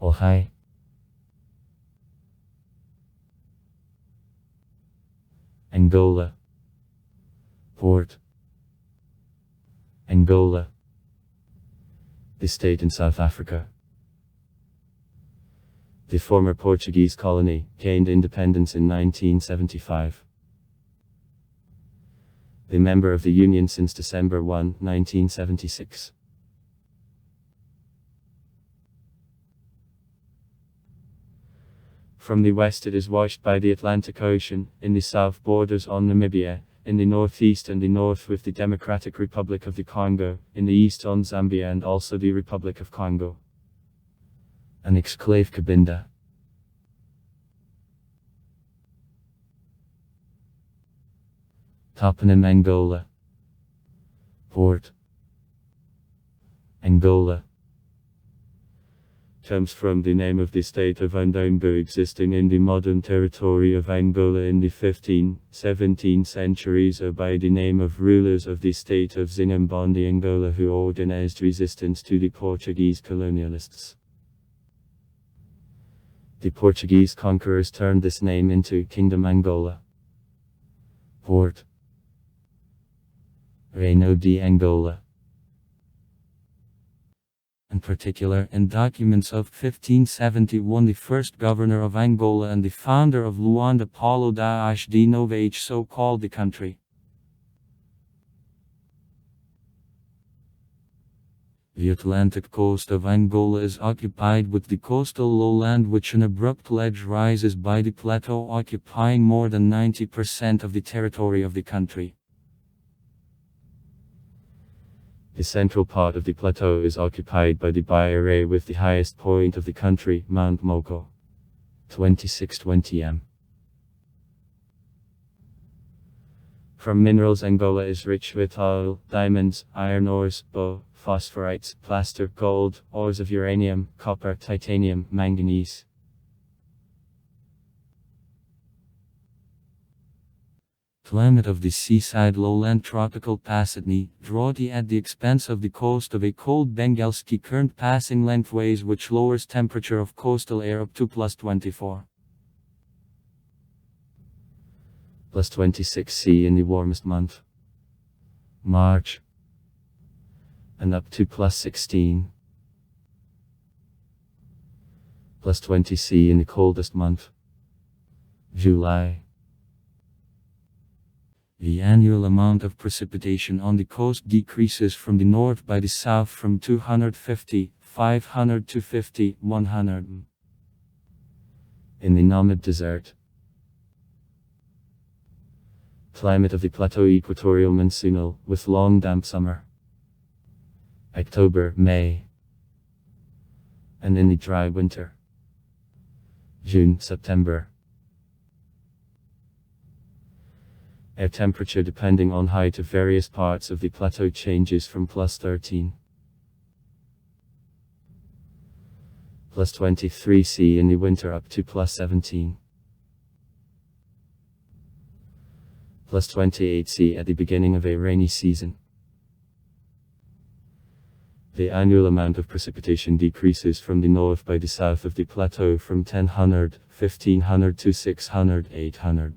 Ohai, Angola, Port, Angola, the state in South Africa. The former Portuguese colony gained independence in 1975. The member of the Union since December 1, 1976. From the west it is washed by the Atlantic Ocean, in the south borders on Namibia, in the northeast and the north with the Democratic Republic of the Congo, in the east on Zambia and also the Republic of Congo. An exclave Cabinda. Toponym Angola. Port, Angola. Comes from the name of the state of Andongo existing in the modern territory of Angola in the 15th, 17th centuries, or by the name of rulers of the state of Zingambondi Angola who organized resistance to the Portuguese colonialists. The Portuguese conquerors turned this name into Kingdom Angola. Port, Reino de Angola. In particular, in documents of 1571, the first governor of Angola and the founder of Luanda, Paulo das de Nova so called the country. The Atlantic coast of Angola is occupied with the coastal lowland, which an abrupt ledge rises by the plateau, occupying more than 90% of the territory of the country. The central part of the plateau is occupied by the Bairei with the highest point of the country, Mount Moko, 2620 m. From minerals, Angola is rich with oil, diamonds, iron ores, phosphorites, plaster, gold, ores of uranium, copper, titanium, manganese. Climate of the seaside lowland tropical passivity, droughty at the expense of the coast of a cold Bengalski current passing lengthways which lowers temperature of coastal air up to +24. +26 C in the warmest month, March, and up to +16. +20 C in the coldest month, July. The annual amount of precipitation on the coast decreases from the north by the south from 250, 500 to 50, 100. In the Namib Desert. Climate of the plateau equatorial monsoonal, with long damp summer. October, May. And in the dry winter. June, September. Air temperature depending on height of various parts of the plateau changes from +13, +23 C in the winter up to +17, +28 C at the beginning of a rainy season. The annual amount of precipitation decreases from the north by the south of the plateau from 1000, 1500 to 600, 800.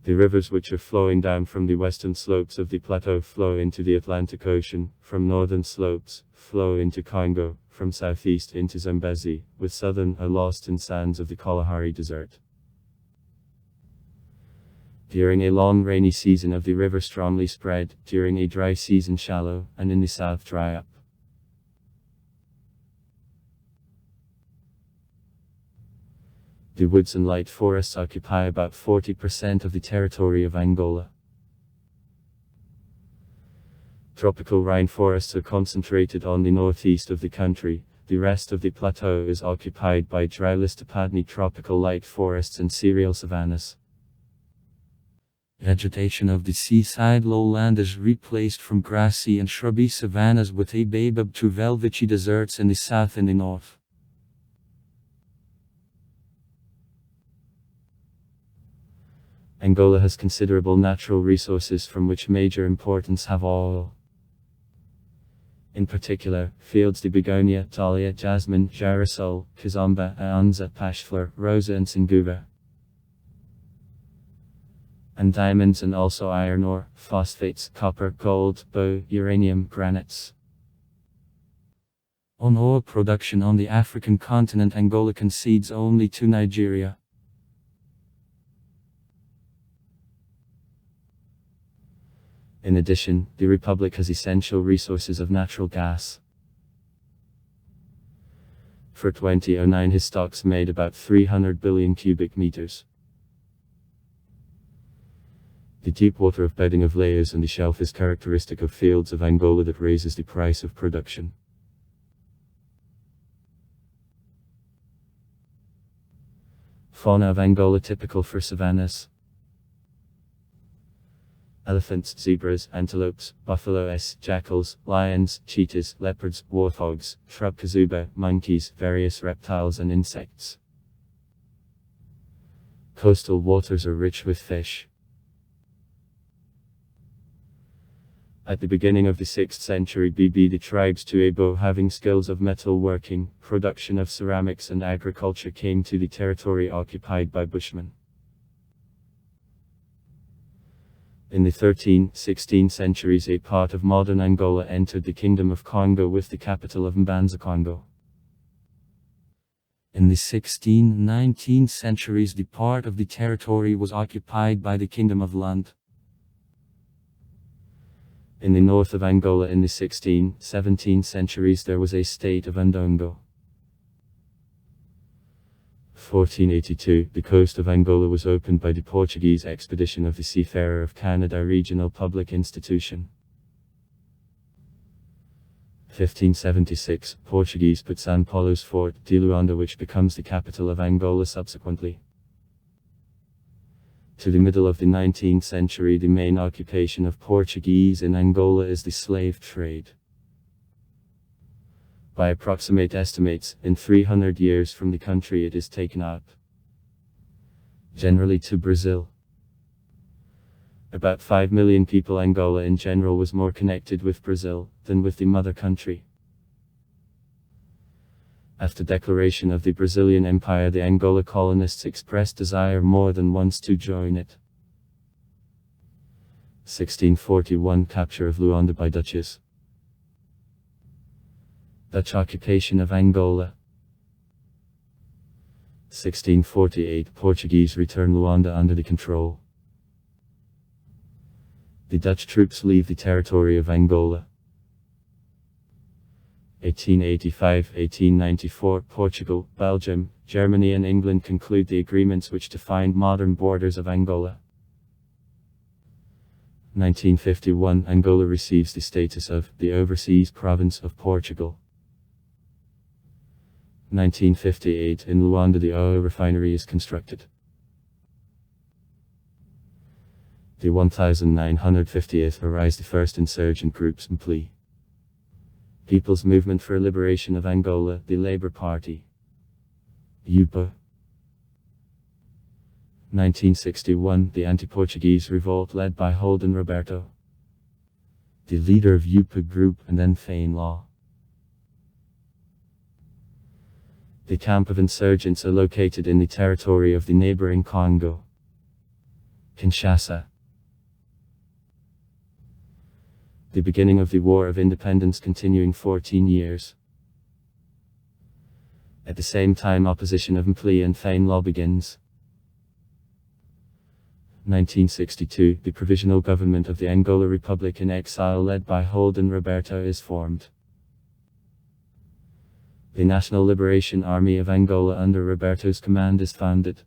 The rivers which are flowing down from the western slopes of the plateau flow into the Atlantic Ocean, from northern slopes, flow into Congo, from southeast into Zambezi, with southern are lost in sands of the Kalahari Desert. During a long rainy season of the river strongly spread, during a dry season shallow, and in the south dry up. The woods and light forests occupy about 40% of the territory of Angola. Tropical rainforests are concentrated on the northeast of the country. The rest of the plateau is occupied by dry Listopadni tropical light forests and cereal savannas. Vegetation of the seaside lowland is replaced from grassy and shrubby savannas with a baobab to velvety deserts in the south and the north. Angola has considerable natural resources from which major importance have oil, In particular, fields de begonia, dahlia, jasmine, girasol, kizomba, aanza, pashflower, rosa and singuva. And diamonds and also iron ore, phosphates, copper, gold, bow, uranium, granites. On oil production on the African continent, Angola concedes only to Nigeria. In addition, the Republic has essential resources of natural gas. For 2009, his stocks made about 300 billion cubic meters. The deep water of bedding of layers and the shelf is characteristic of fields of Angola that raises the price of production. Fauna of Angola typical for savannas. Elephants, zebras, antelopes, buffaloes, jackals, lions, cheetahs, leopards, warthogs, shrub kazuba, monkeys, various reptiles and insects. Coastal waters are rich with fish. At the beginning of the 6th century BB, the tribes Tuebo, having skills of metal working, production of ceramics and agriculture, came to the territory occupied by Bushmen. In the 13th, 16th centuries, a part of modern Angola entered the Kingdom of Congo with the capital of Mbanza, Congo. In the 16th, 19th centuries, the part of the territory was occupied by the Kingdom of Lund. In the north of Angola in the 16th, 17th centuries there was a state of Ndongo. 1482, the coast of Angola was opened by the Portuguese expedition of the Seafarer of Canada Regional Public Institution. 1576, Portuguese put São Paulo's fort, de Luanda, which becomes the capital of Angola subsequently. To the middle of the 19th century, the main occupation of Portuguese in Angola is the slave trade. By approximate estimates, in 300 years from the country it is taken out, generally to Brazil. About 5 million people. Angola in general was more connected with Brazil than with the mother country. After declaration of the Brazilian Empire, the Angola colonists expressed desire more than once to join it. 1641, capture of Luanda by Dutches. Dutch occupation of Angola. 1648, Portuguese return Luanda under the control. The Dutch troops leave the territory of Angola. 1885-1894, Portugal, Belgium, Germany and England conclude the agreements which defined modern borders of Angola. 1951, Angola receives the status of the overseas province of Portugal. 1958, in Luanda the oil refinery is constructed. The 1950th arise the first insurgent groups MPLI. People's Movement for Liberation of Angola, the Labour Party. UPA. 1961, the anti-Portuguese revolt led by Holden Roberto, the leader of UPA group, and then Fainlaw. The camp of insurgents are located in the territory of the neighboring Congo. Kinshasa. The beginning of the War of Independence continuing 14 years. At the same time, opposition of MPLI and Fainlaw begins. 1962, the Provisional Government of the Angola Republic in exile led by Holden Roberto is formed. The National Liberation Army of Angola under Roberto's command is founded.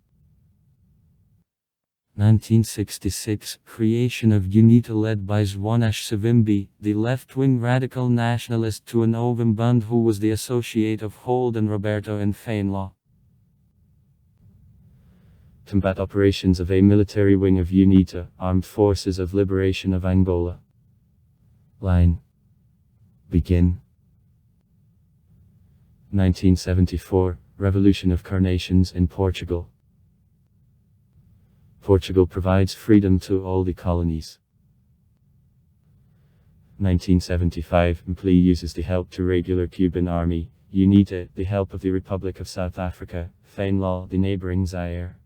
1966, creation of UNITA led by Zwanesh Savimbi, the left-wing radical nationalist to an Ovimbund who was the associate of Holden Roberto and Fainlaw. Combat operations of a military wing of UNITA, Armed Forces of Liberation of Angola. Line. Begin. 1974, Revolution of Carnations in Portugal. Portugal provides freedom to all the colonies. 1975, Mplii uses the help to regular Cuban army, UNITA, the help of the Republic of South Africa, Fainlaw, the neighboring Zaire.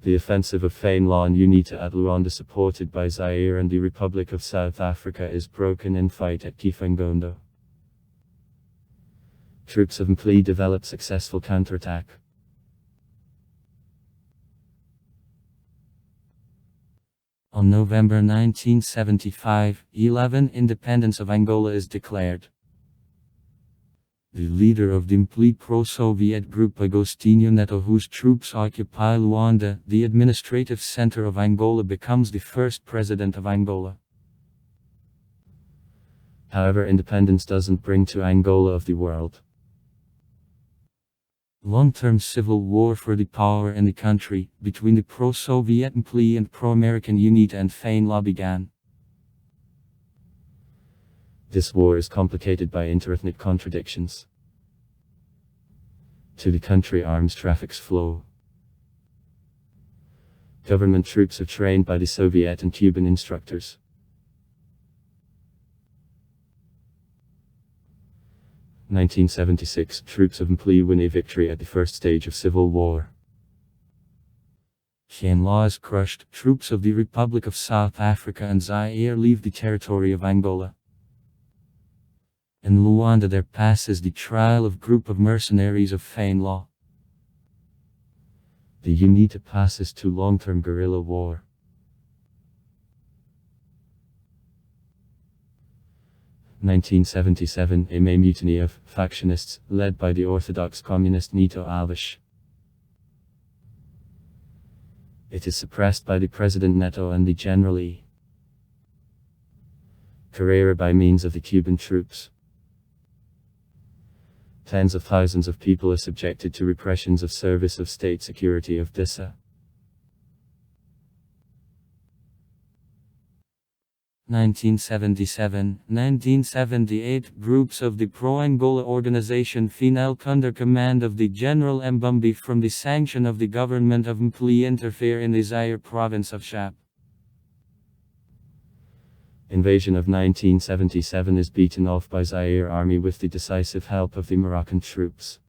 The offensive of Fainlaw and UNITA at Luanda, supported by Zaire and the Republic of South Africa, is broken in fight at Kifangondo. Troops of Mplii develop successful counterattack. On November 1975, 11 independence of Angola is declared. The leader of the Mplii pro-Soviet group, Agostinho Neto, whose troops occupy Luanda, the administrative center of Angola, becomes the first president of Angola. However, independence doesn't bring to Angola of the world. Long-term civil war for the power in the country, between the pro-Soviet Mplii and pro-American UNITA and Fainlaw, began. This war is complicated by interethnic contradictions. To the country, arms traffics flow. Government troops are trained by the Soviet and Cuban instructors. In 1976, troops of Mplii win a victory at the first stage of civil war. Fainlaw is crushed. Troops of the Republic of South Africa and Zaire leave the territory of Angola. In Luanda there passes the trial of group of mercenaries of Fainlaw. The UNITA passes to long-term guerrilla war. In 1977, a May mutiny of factionists, led by the Orthodox Communist Neto Alves. It is suppressed by the President Neto and the General E. Carrera by means of the Cuban troops. Tens of thousands of people are subjected to repressions of Service of State Security of DISA. 1977-1978, groups of the pro-Angola organization FINELC under command of the General Mbumbi from the sanction of the government of Mplii interfere in the Zaire province of Chap. Invasion of 1977 is beaten off by Zaire army with the decisive help of the Moroccan troops.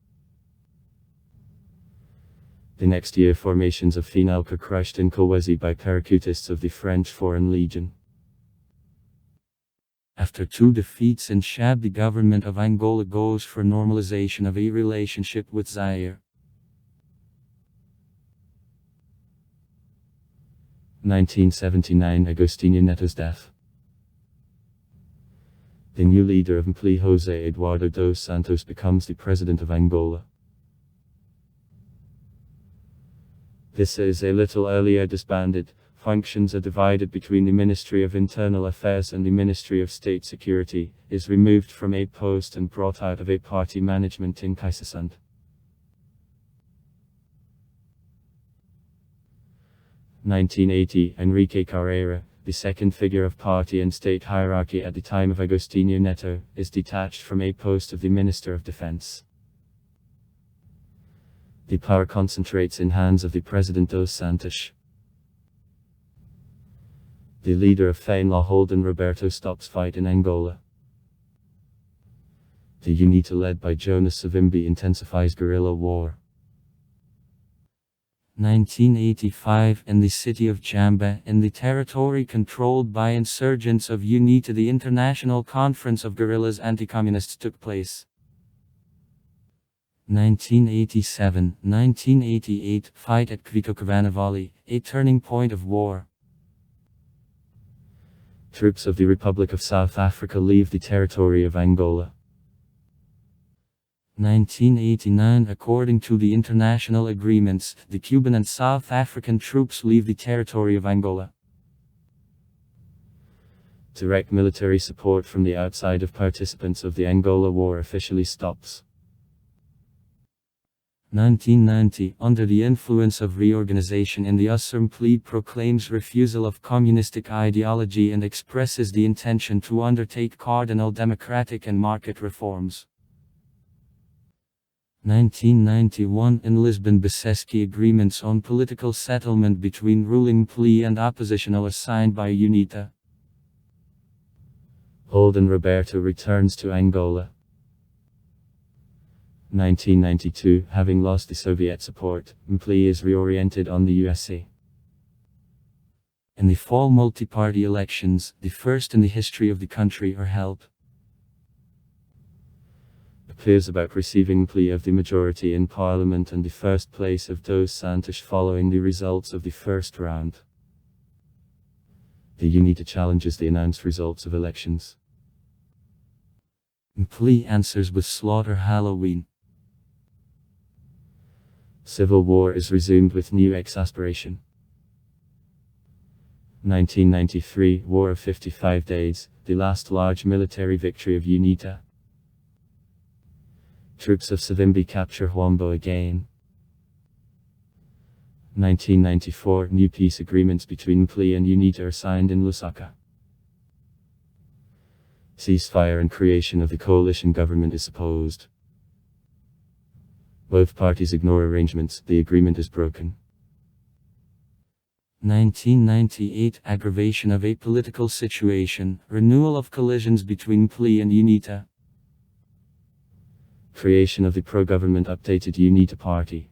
The next year, formations of FINELC are crushed in Kolwezi by parachutists of the French Foreign Legion. After two defeats in Chad, the government of Angola goes for normalization of a relationship with Zaire. 1979, Agostinho Neto's death. The new leader of Mplii, José Eduardo dos Santos, becomes the president of Angola. This is a little earlier disbanded. Functions are divided between the Ministry of Internal Affairs and the Ministry of State Security, is removed from a post and brought out of a party management in Kaisasund. 1980, Enrique Carrera, the second figure of party and state hierarchy at the time of Agostinho Neto, is detached from a post of the Minister of Defense. The power concentrates in hands of the President dos Santos. The leader of Fainlaw, Holden Roberto, stops fight in Angola. The UNITA led by Jonas Savimbi intensifies guerrilla war. 1985, in the city of Jamba, in the territory controlled by insurgents of UNITA, the International Conference of Guerrillas Anti-Communists took place. 1987-1988, fight at Kvitokavanavali, a turning point of war. Troops of the Republic of South Africa leave the territory of Angola. 1989, according to the international agreements, the Cuban and South African troops leave the territory of Angola. Direct military support from the outside of participants of the Angola War officially stops. 1990, under the influence of reorganization in the USSR, Mplii proclaims refusal of communistic ideology and expresses the intention to undertake cardinal democratic and market reforms. 1991 in Lisbon Bicesky agreements on political settlement between ruling MPLA and oppositional are signed by UNITA. Holden Roberto returns to Angola. 1992, having lost the Soviet support, MPLA is reoriented on the USA. In the fall multi-party elections, the first in the history of the country, are held. Appears about receiving MPLA of the majority in parliament and the first place of Dos Santos following the results of the first round. The UNITA challenges the announced results of elections. MPLA answers with slaughter Halloween. Civil war is resumed with new exasperation. 1993, War of 55 Days, the last large military victory of UNITA. Troops of Savimbi capture Huambo again. 1994, new peace agreements between MPLA and UNITA are signed in Lusaka. Ceasefire and creation of the coalition government is supposed. Both parties ignore arrangements, the agreement is broken. 1998 Aggravation of a political situation, renewal of collisions between MPLA and UNITA. Creation of the pro-government updated UNITA party.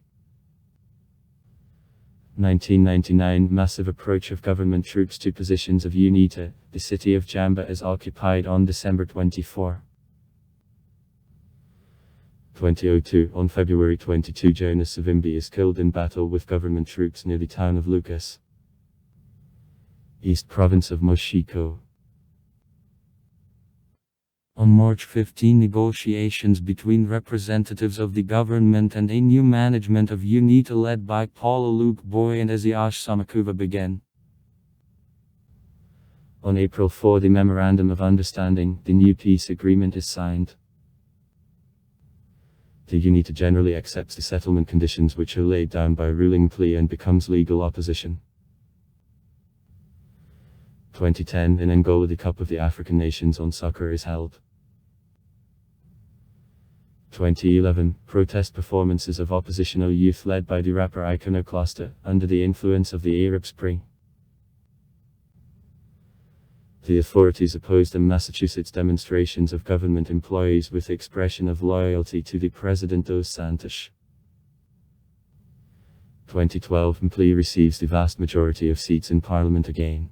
1999 Massive approach of government troops to positions of UNITA, the city of Jamba is occupied on December 24. 2002 On February 22 Jonas Savimbi is killed in battle with government troops near the town of Lucas, East Province of Moshiko. On March 15 negotiations between representatives of the government and a new management of UNITA led by Paulo Luke Boy and Eziash Samakuva began. On April 4 the Memorandum of Understanding, the new peace agreement is signed. The UNITA generally accepts the settlement conditions which are laid down by ruling MPLA and becomes legal opposition. 2010 In Angola the Cup of the African Nations on soccer is held. 2011 Protest performances of oppositional youth led by the rapper Iconoclasta, under the influence of the Arab Spring. The authorities opposed the Massachusetts demonstrations of government employees with expression of loyalty to the President Dos Santos. 2012 MPLA receives the vast majority of seats in Parliament again.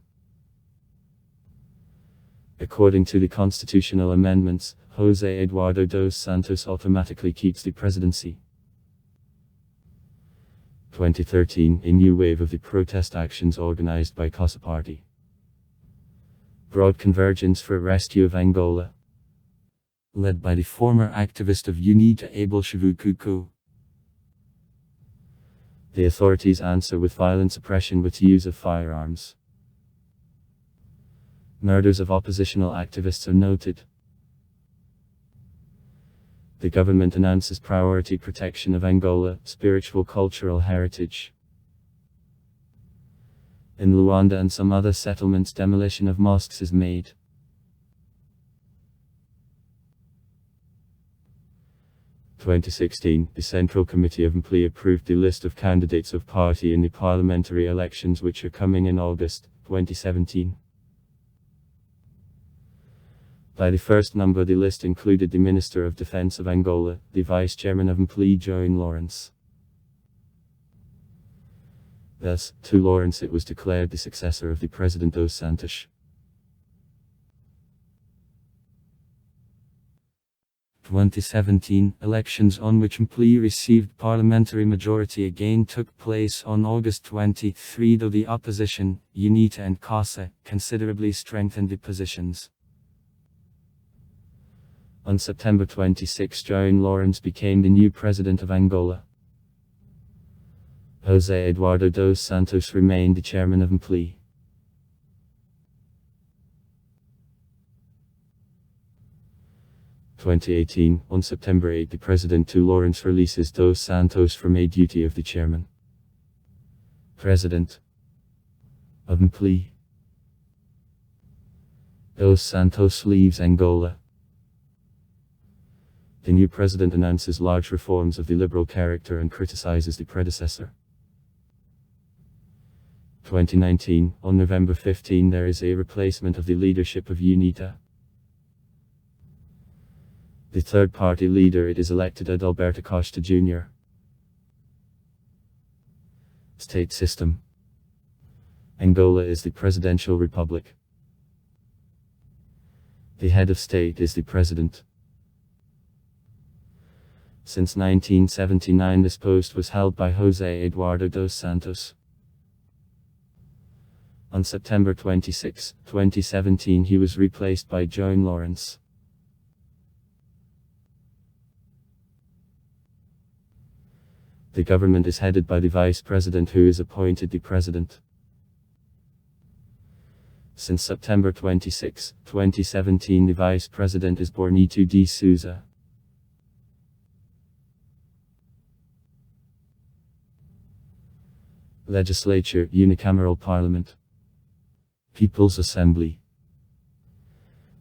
According to the constitutional amendments, José Eduardo dos Santos automatically keeps the presidency. 2013 A new wave of the protest actions organized by Casa Party. Broad convergence for rescue of Angola, led by the former activist of UNITA Abel Shavukuku. The authorities answer with violent suppression with use of firearms. Murders of oppositional activists are noted. The government announces priority protection of Angola, spiritual cultural heritage. In Luanda and some other settlements demolition of mosques is made. In 2016, the Central Committee of MPLA approved the list of candidates of party in the parliamentary elections which are coming in August 2017. By the first number the list included the Minister of Defense of Angola, the Vice Chairman of MPLA João Lawrence. Thus, to Lawrence it was declared the successor of the President Dos Santos. 2017 elections on which MPLA received parliamentary majority again took place on August 23, though the opposition, UNITA and CASA, considerably strengthened the positions. On September 26 João Lawrence became the new president of Angola. José Eduardo dos Santos remained the chairman of MPLA. In 2018, on September 8 the President to Lawrence releases Dos Santos from a duty of the chairman. President of MPLA. Dos Santos leaves Angola. The new president announces large reforms of the liberal character and criticizes the predecessor. 2019, on November 15, there is a replacement of the leadership of UNITA. The third party leader it is elected Adalberto Costa Jr. State system. Angola is the presidential republic. The head of state is the president. Since 1979 this post was held by José Eduardo dos Santos. On September 26, 2017 he was replaced by Joan Lawrence. The government is headed by the vice president who is appointed the president. Since September 26, 2017 the vice president is Bornito de Souza. Legislature, unicameral parliament. People's Assembly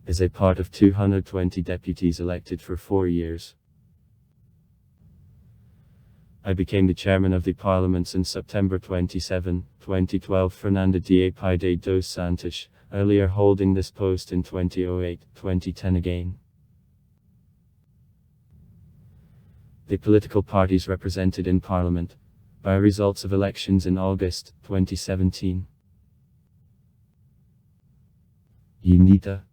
is a part of 220 deputies elected for 4 years. I became the chairman of the parliament since September 27, 2012. Fernando de Pide dos Santos, earlier holding this post in 2008, 2010 again. The political parties represented in parliament, by results of elections in August 2017. UNITA,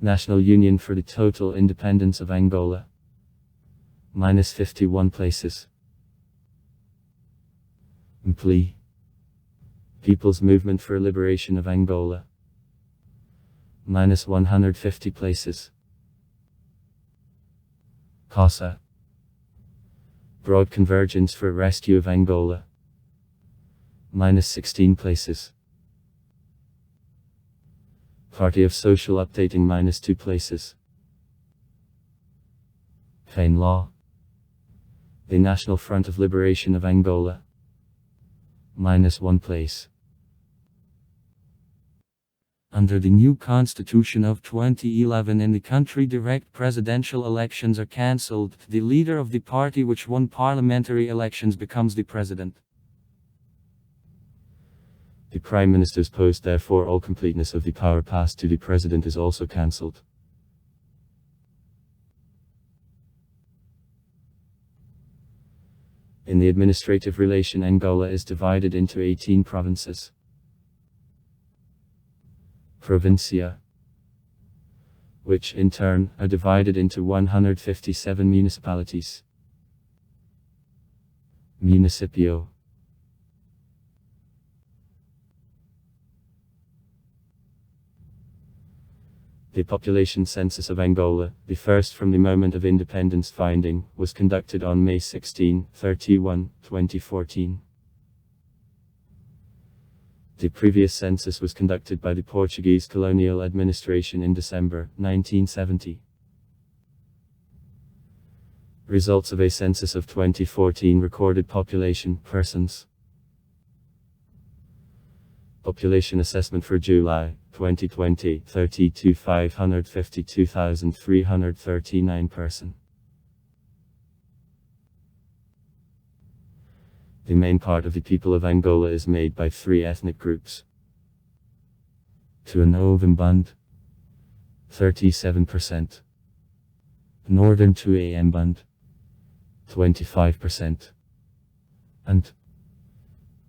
National Union for the Total Independence of Angola, minus 51 places. MPLI, People's Movement for Liberation of Angola, minus 150 places. CASA, Broad Convergence for Rescue of Angola, minus 16 places. Party of Social Updating, minus 2 places. FANLAW, the National Front of Liberation of Angola, minus 1 place. Under the new constitution of 2011 in the country, direct presidential elections are cancelled. The leader of the party which won parliamentary elections becomes the president. The Prime Minister's post, therefore all completeness of the power passed to the President is also cancelled. In the administrative relation, Angola is divided into 18 provinces. Provincia, which in turn are divided into 157 municipalities. Municipio, the population census of Angola, the first from the moment of independence finding, was conducted on May 16, 31, 2014. The previous census was conducted by the Portuguese colonial administration in December 1970. Results of a census of 2014 recorded population, persons. Population assessment for July 2020, 32,552,339 person. The main part of the people of Angola is made by 3 ethnic groups. Tuanovemband, 37%. Northern Tuamband, 25%. And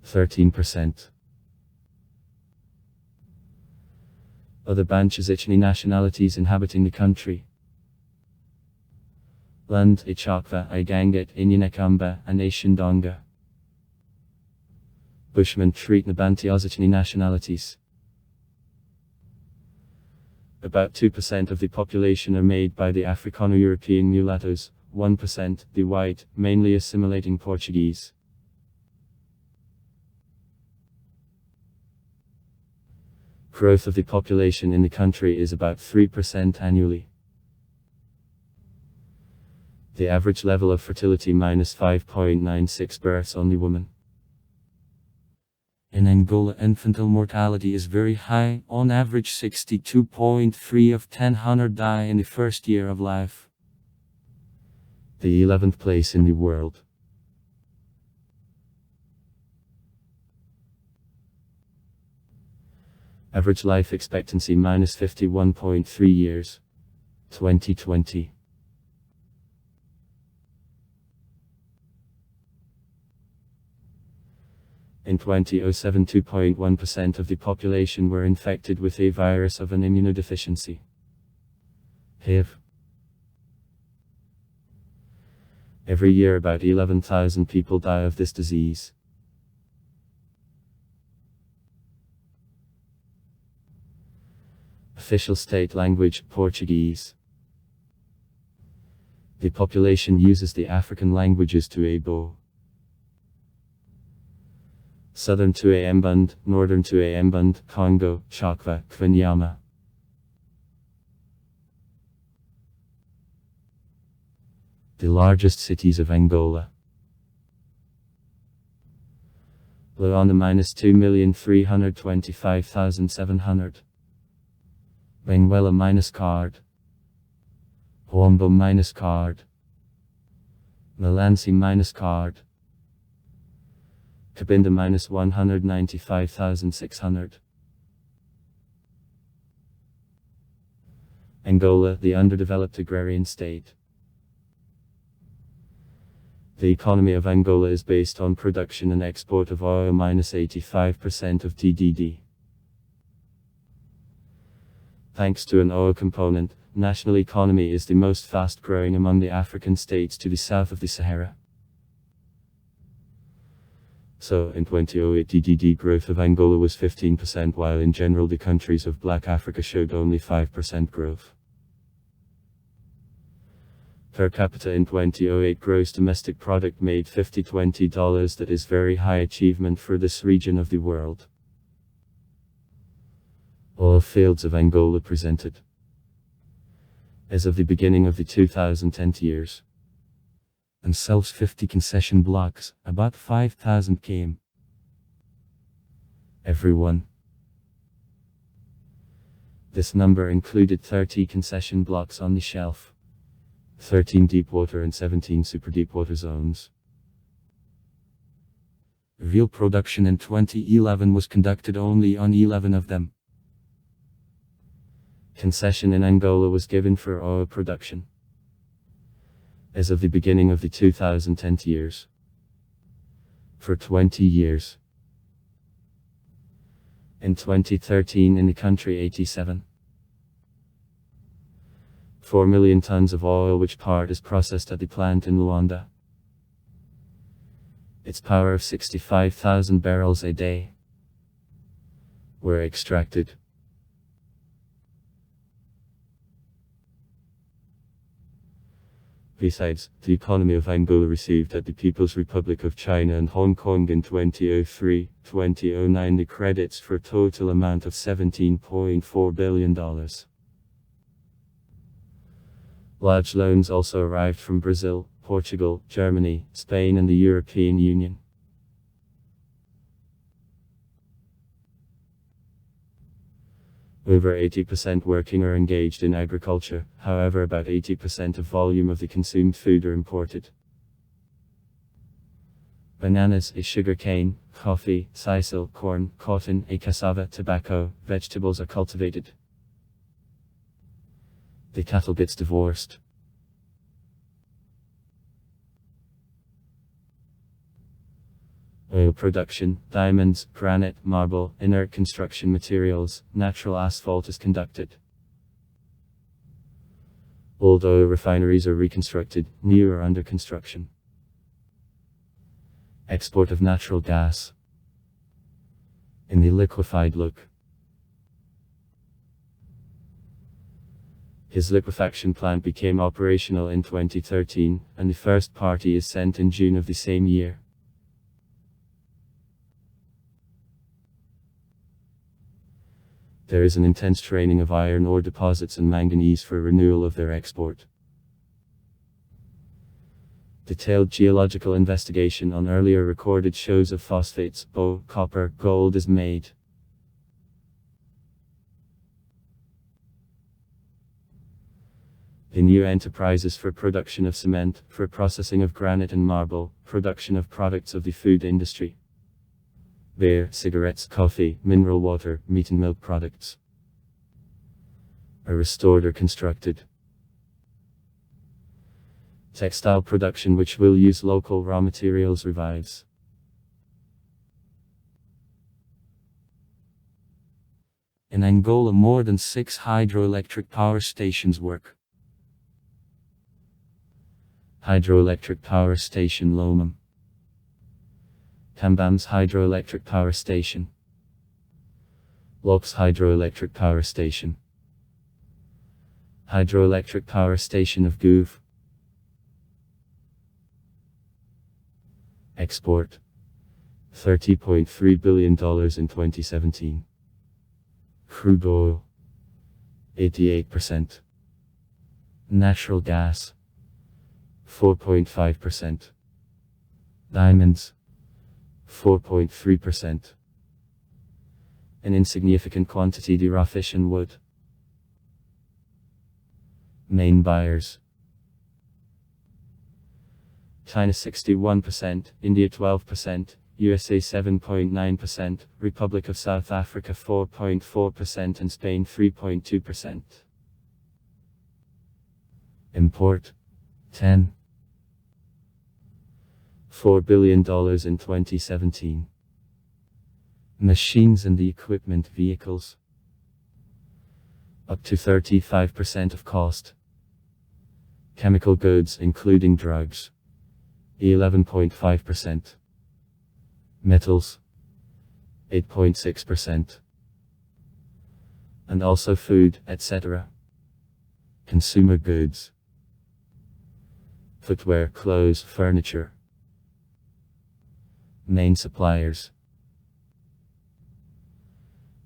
13%. Other Banchazicini nationalities inhabiting the country: Lund, Ichakva, Igangat, Inyanakamba, and Ishindonga. Bushmen treat Nabantiazicini nationalities. About 2% of the population are made by the Africano-European mulattoes, 1% the white, mainly assimilating Portuguese. Growth of the population in the country is about 3% annually. The average level of fertility minus 5.96 births on the woman. In Angola, infantile mortality is very high, on average 62.3 of 1,000 die in the first year of life. the 11th place in the world. Average life expectancy minus 51.3 years. 2020. In 2007, 2.1% of the population were infected with a virus of an immunodeficiency. HIV. Every year about 11,000 people die of this disease. Official state language, Portuguese. The population uses the African languages to Abo. Southern to Mbund, Northern to Mbund, Congo, Chakva, Kwanyama. The largest cities of Angola. Luanda minus 2,325,700. Benguela minus card. Huambo minus card. Melansi minus card. Cabinda minus 195,600. Angola, the underdeveloped agrarian state. The economy of Angola is based on production and export of oil minus 85% of TDD. Thanks to an oil component, national economy is the most fast growing among the African states to the south of the Sahara. So, in 2008 TDD growth of Angola was 15%, while in general the countries of Black Africa showed only 5% growth. Per capita in 2008 gross domestic product made $50. That is very high achievement for this region of the world. Oil fields of Angola presented. As of the beginning of the 2010 years. And sells 50 concession blocks, about 5,000 km. Everyone. This number included 30 concession blocks on the shelf. 13 deepwater and 17 superdeepwater zones. Real production in 2011 was conducted only on 11 of them. Concession in Angola was given for oil production. As of the beginning of the 2010 years. For 20 years. In 2013 in the country 87. 4 million tons of oil, which part is processed at the plant in Luanda. Its power of 65,000 barrels a day were extracted. Besides, the economy of Angola received at the People's Republic of China and Hong Kong in 2003-2009 the credits for a total amount of $17.4 billion. Large loans also arrived from Brazil, Portugal, Germany, Spain and the European Union. Over 80% working or engaged in agriculture, however about 80% of volume of the consumed food are imported. Bananas, a sugar cane, coffee, sisal, corn, cotton, a cassava, tobacco, vegetables are cultivated. The cattle gets divorced. Oil production, diamonds, granite, marble, inert construction materials, natural asphalt is conducted. Old oil refineries are reconstructed, new are under construction. Export of natural gas. In the liquefied look. His liquefaction plant became operational in 2013, and the first party is sent in June of the same year. There is an intense training of iron ore deposits and manganese for renewal of their export. Detailed geological investigation on earlier recorded shows of phosphates, copper, gold is made. The new enterprises for production of cement, for processing of granite and marble, production of products of the food industry. Beer, cigarettes, coffee, mineral water, meat and milk products are restored or constructed. Textile production which will use local raw materials revives. In Angola, more than 6 hydroelectric power stations work. Hydroelectric power station Lomam. Tambam's hydroelectric power station. Lok's hydroelectric power station. Hydroelectric power station of Gouv. Export $30.3 billion in 2017. Crude oil 88%. Natural gas 4.5%. Diamonds 4.3%. An insignificant quantity de raw fish and wood. Main buyers: China 61%, India 12%, USA 7.9%, Republic of South Africa 4.4% and Spain 3.2%. Import $10.4 billion in 2017. Machines and the equipment vehicles up to 35% of cost. Chemical goods including drugs 11.5%. Metals 8.6%. And also food, etc. Consumer goods: footwear, clothes, furniture. Main suppliers: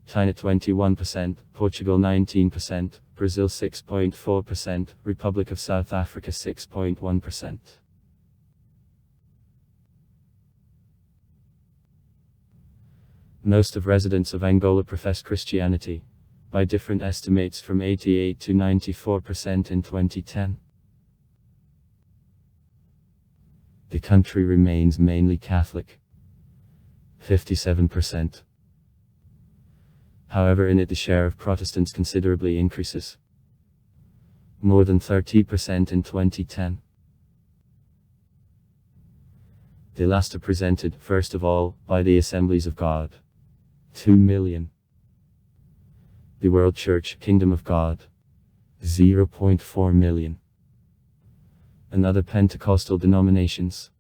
China 21%, Portugal 19%, Brazil 6.4%, Republic of South Africa 6.1%. Most of residents of Angola profess Christianity, by different estimates from 88 to 94% in 2010. The country remains mainly Catholic, 57%. However, in it the share of Protestants considerably increases, more than 30% in 2010. The last are presented, first of all, by the Assemblies of God, 2 million. The World Church, Kingdom of God, 0.4 million. And other Pentecostal denominations.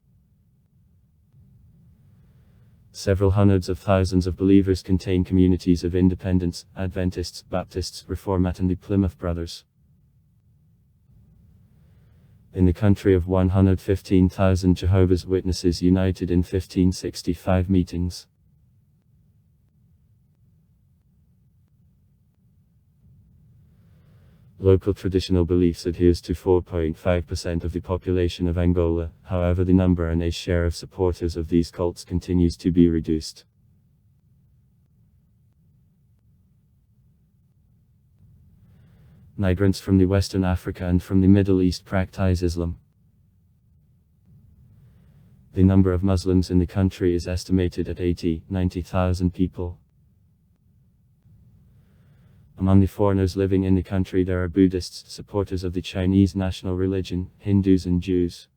Several hundreds of thousands of believers contain communities of Independents, Adventists, Baptists, Reformat and the Plymouth Brothers. In the country of 115,000 Jehovah's Witnesses united in 1565 meetings. Local traditional beliefs adheres to 4.5% of the population of Angola, however the number and a share of supporters of these cults continues to be reduced. Migrants from the Western Africa and from the Middle East practice Islam. The number of Muslims in the country is estimated at 80,000-90,000 people. Among the foreigners living in the country there are Buddhists, supporters of the Chinese national religion, Hindus and Jews.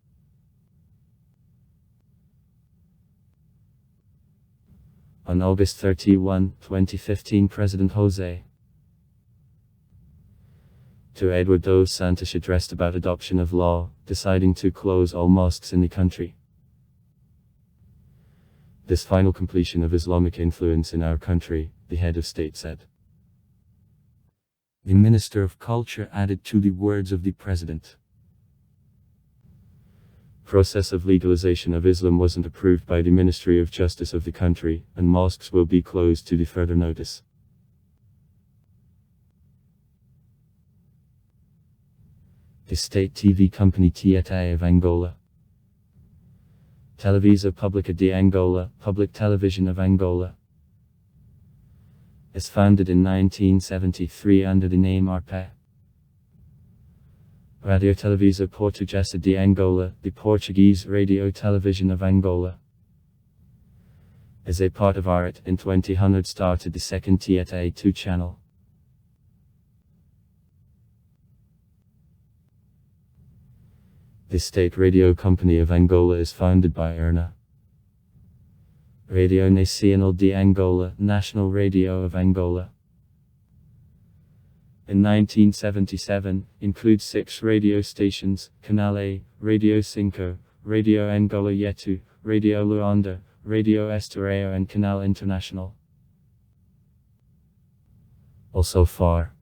On August 31, 2015, President José to Edward dos Santos addressed about adoption of law, deciding to close all mosques in the country. This final completion of Islamic influence in our country, the head of state said. The Minister of Culture added to the words of the President. Process of legalization of Islam wasn't approved by the Ministry of Justice of the country, and mosques will be closed to the further notice. The state TV company Tieta of Angola. Televisa Pública de Angola, Public Television of Angola, is founded in 1973 under the name ARPE. Radio Televisa Portuguesa de Angola, the Portuguese radio television of Angola. As a part of art, in 2000 started the second TET2 channel. The state radio company of Angola is founded by Erna. Radio Nacional de Angola, National Radio of Angola. In 1977, includes 6 radio stations: Canal A, Radio Cinco, Radio Angola Yetu, Radio Luanda, Radio Estoril and Canal International. Also far.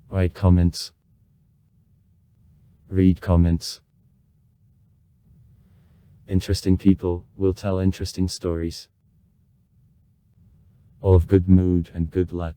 Write comments. Read comments. Interesting people will tell interesting stories. All of good mood and good luck.